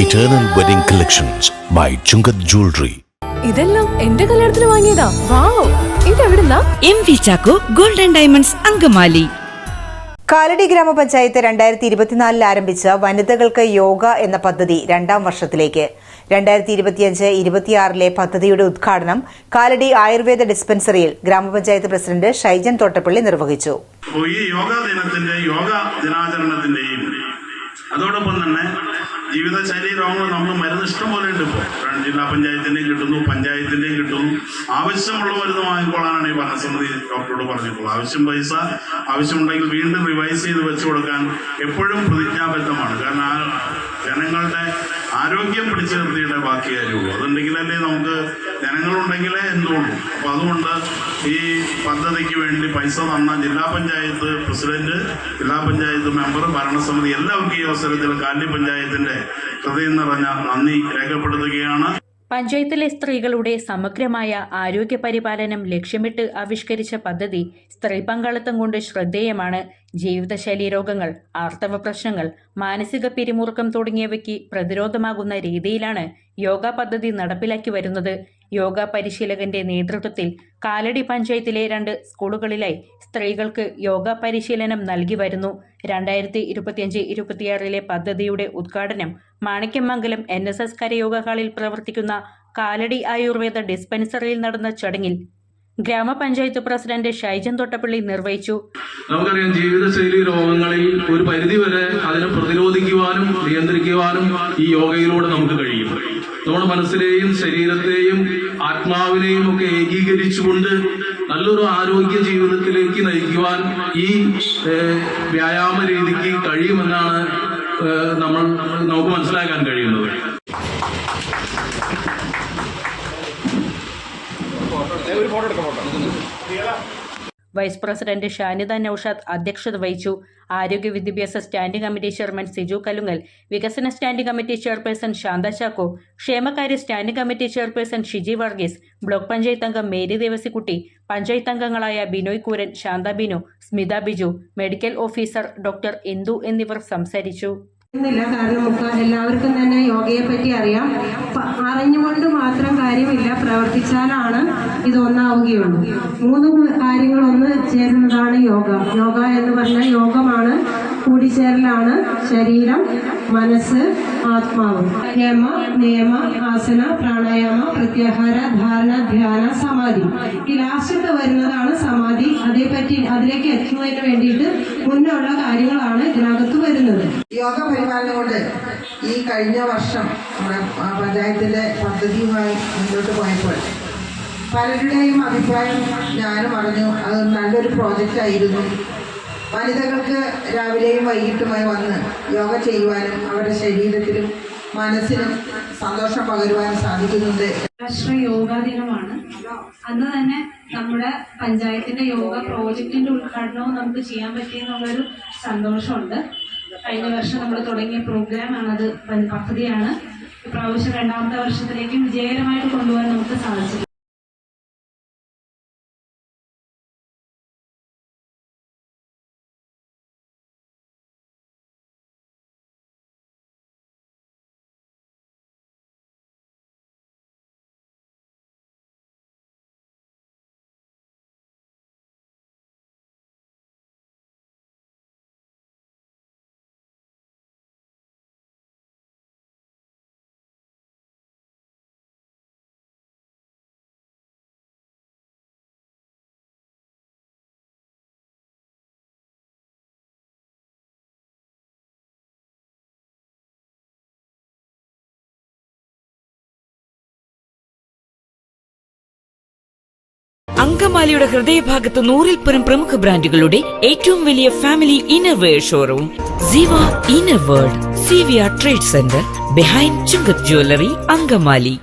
Eternal Wedding Collections by Chungat Jewelry. ഇതെല്ലാം എന്റെ കല്യാണത്തിന് വാങ്ങിയതാ. വാവ്, ഇതെവിടുന്നാ? MV Chacko Gold and Diamonds Angamaly. Kalady ഗ്രാമപഞ്ചായത്ത് 2024 ആരംഭിച്ച വനിതകൾക്ക് യോഗ എന്ന പദ്ധതി രണ്ടാം വർഷത്തിലേക്ക്. 2025-26 പദ്ധതിയുടെ ഉദ്ഘാടനം കാലടി ആയുർവേദ ഡിസ്പെൻസറിയിൽ ഗ്രാമപഞ്ചായത്ത് പ്രസിഡന്റ് ഷൈജൻ തോട്ടപ്പള്ളി നിർവഹിച്ചു. ഈ യോഗ ദിനാചരണത്തിന്റെയും അതോടൊപ്പം തന്നെ ജീവിതശൈലി രോഗങ്ങൾ നമ്മൾ മരുന്ന് ഇഷ്ടം പോലെ ഉണ്ട്. ഇപ്പോൾ ജില്ലാ പഞ്ചായത്തിന്റെയും കിട്ടുന്നു, പഞ്ചായത്തിന്റെയും കിട്ടുന്നു. ആവശ്യമുള്ള മരുന്ന് വാങ്ങിക്കോളാനാണ് ഈ ഭരണസമിതി ഡോക്ടറോട് പറഞ്ഞിട്ടുള്ളത്. ആവശ്യമുണ്ടെങ്കിൽ വീണ്ടും റിവൈസ് ചെയ്ത് വെച്ചു കൊടുക്കാൻ എപ്പോഴും പ്രതിജ്ഞാബദ്ധമാണ്. കാരണം ആ ജനങ്ങളുടെ ആരോഗ്യം പിടിച്ചു നിർത്തിയുടെ ബാക്കി കാര്യമുള്ളൂ. അതുണ്ടെങ്കിലല്ലേ നമുക്ക് ജനങ്ങളുണ്ടെങ്കിലേ എന്തുള്ളൂ. അപ്പൊ അതുകൊണ്ട് ഈ പദ്ധതിക്ക് വേണ്ടി പൈസ തന്ന ജില്ലാ പഞ്ചായത്ത് പ്രസിഡന്റ്, ജില്ലാ പഞ്ചായത്ത് മെമ്പർ, ഭരണസമിതി എല്ലാവർക്കും ഈ അവസരത്തിൽ കാലടി പഞ്ചായത്തിന്റെ ഹൃദയം നിറഞ്ഞ നന്ദി രേഖപ്പെടുത്തുകയാണ്. പഞ്ചായത്തിലെ സ്ത്രീകളുടെ സമഗ്രമായ ആരോഗ്യ പരിപാലനം ലക്ഷ്യമിട്ട് ആവിഷ്കരിച്ച പദ്ധതി സ്ത്രീ പങ്കാളിത്തം കൊണ്ട് ശ്രദ്ധേയമാണ്. ജീവിതശൈലി രോഗങ്ങൾ, ആർത്തവ പ്രശ്നങ്ങൾ, മാനസിക പിരിമുറുക്കം തുടങ്ങിയവയ്ക്ക് പ്രതിരോധമാകുന്ന രീതിയിലാണ് യോഗ പദ്ധതി നടപ്പിലാക്കി വരുന്നത്. യോഗ പരിശീലകന്റെ നേതൃത്വത്തിൽ കാലടി പഞ്ചായത്തിലെ 2 സ്കൂളുകളിലായി സ്ത്രീകൾക്ക് യോഗ പരിശീലനം നൽകി വരുന്നു. 2025-26 പദ്ധതിയുടെ ഉദ്ഘാടനം മാണിക്യമംഗലം NSS കരയോഗ ഹാളിൽ പ്രവർത്തിക്കുന്ന കാലടി ആയുർവേദ ഡിസ്പെൻസറിയിൽ നടന്ന ചടങ്ങിൽ ഗ്രാമപഞ്ചായത്ത് പ്രസിഡന്റ് ഷൈജൻ തോട്ടപ്പള്ളി നിർവഹിച്ചു. നമുക്കറിയാം, ജീവിതശൈലി രോഗങ്ങളിൽ ഒരു പരിധിവരെ അതിനെ പ്രതിരോധിക്കുവാനും നിയന്ത്രിക്കുവാനും ഈ യോഗയിലൂടെ നമുക്ക് കഴിയും. നമ്മുടെ മനസ്സിനെയും ശരീരത്തെയും ആത്മാവിനെയും ഒക്കെ ഏകീകരിച്ചുകൊണ്ട് നല്ലൊരു ആരോഗ്യ ജീവിതത്തിലേക്ക് നയിക്കുവാൻ ഈ വ്യായാമ രീതിക്ക് കഴിയുമെന്നാണ് നമുക്ക് മനസ്സിലാക്കാൻ കഴിയുന്നത്. വൈസ് പ്രസിഡന്റ് ഷാനിദ നൌഷാദ് അധ്യക്ഷത വഹിച്ചു. ആരോഗ്യ വിദ്യാഭ്യാസ standing committee chairman Siju Kalungal, വികസന standing committee chairperson Shantha Chacko, ക്ഷേമകാര്യ standing committee chairperson Shiji Varghese, block panchayat അംഗം മേരി ദേവസിക്കുട്ടി, പഞ്ചായത്ത് അംഗങ്ങളായ Binoy Kooran, Shantha Binu, Smitha Biju, medical officer doctor Indu എന്നിവർ സംസാരിച്ചു. കാരണം എല്ലാവർക്കും തന്നെ യോഗയെ പറ്റി അറിയാം. അറിഞ്ഞുകൊണ്ട് മാത്രം കാര്യമില്ല, പ്രവർത്തിച്ചാലാണ് ഇത് ഒന്നാവുകയുള്ളൂ. 3 കാര്യങ്ങൾ ഒന്ന് ചേരുന്നതാണ് യോഗ. യോഗ എന്ന് പറഞ്ഞാൽ യോഗമാണ്, കൂടിച്ചേരലാണ് ശരീരം, മനസ്സ്, ആത്മാവ്. യമ, നിയമ, ആസന, പ്രാണായാമ, പ്രത്യാഹാര, ധാരണ, ധ്യാന, സമാധി. ഈ ലാസ്റ്റത്തെ വരുന്നതാണ് സമാധി. അതിലേക്ക് എത്തുന്നതിന് വേണ്ടിയിട്ട് മുന്നുള്ള കാര്യങ്ങളാണ് ഇതിനകത്ത് വരുന്നത്. യോഗ പരിപാലനം കൊണ്ട് ഈ കഴിഞ്ഞ വർഷം നമ്മുടെ പഞ്ചായത്തിൻ്റെ പദ്ധതിയുമായി മുന്നോട്ട് പോയപ്പോൾ പലരുടെയും അഭിപ്രായം ഞാനും അറിഞ്ഞു. അത് നല്ലൊരു പ്രോജക്റ്റ് ആയിരുന്നു. വനിതകൾക്ക് രാവിലെയും വൈകിട്ടുമായി വന്ന് യോഗ ചെയ്യുവാനും അവരുടെ ശരീരത്തിനും മനസ്സിനും സന്തോഷം പകരുവാനും സാധിക്കുന്നുണ്ട്. രാഷ്ട്രീയ യോഗാ ദിനമാണ്. അന്ന് തന്നെ നമ്മുടെ പഞ്ചായത്തിന്റെ യോഗ പ്രോജക്റ്റിന്റെ ഉദ്ഘാടനവും നമുക്ക് ചെയ്യാൻ പറ്റിയെന്നുള്ളൊരു സന്തോഷമുണ്ട്. കഴിഞ്ഞ വർഷം നമ്മൾ തുടങ്ങിയ പ്രോഗ്രാമാണത്, പദ്ധതിയാണ്. ഇപ്രാവശ്യം 2ാമത്തെ വർഷത്തിലേക്കും വിജയകരമായിട്ട് കൊണ്ടുപോകാൻ നമുക്ക് സാധിച്ചു. അങ്കമാലിയുടെ ഹൃദയഭാഗത്ത് 100-ൽ-പരം പ്രമുഖ ബ്രാൻഡുകളുടെ ഏറ്റവും വലിയ ഫാമിലി ഇന്നർവെയർ ഷോറൂം സിവ inner world, CVR trade centre, behind Chungath jewellery, Angamaly.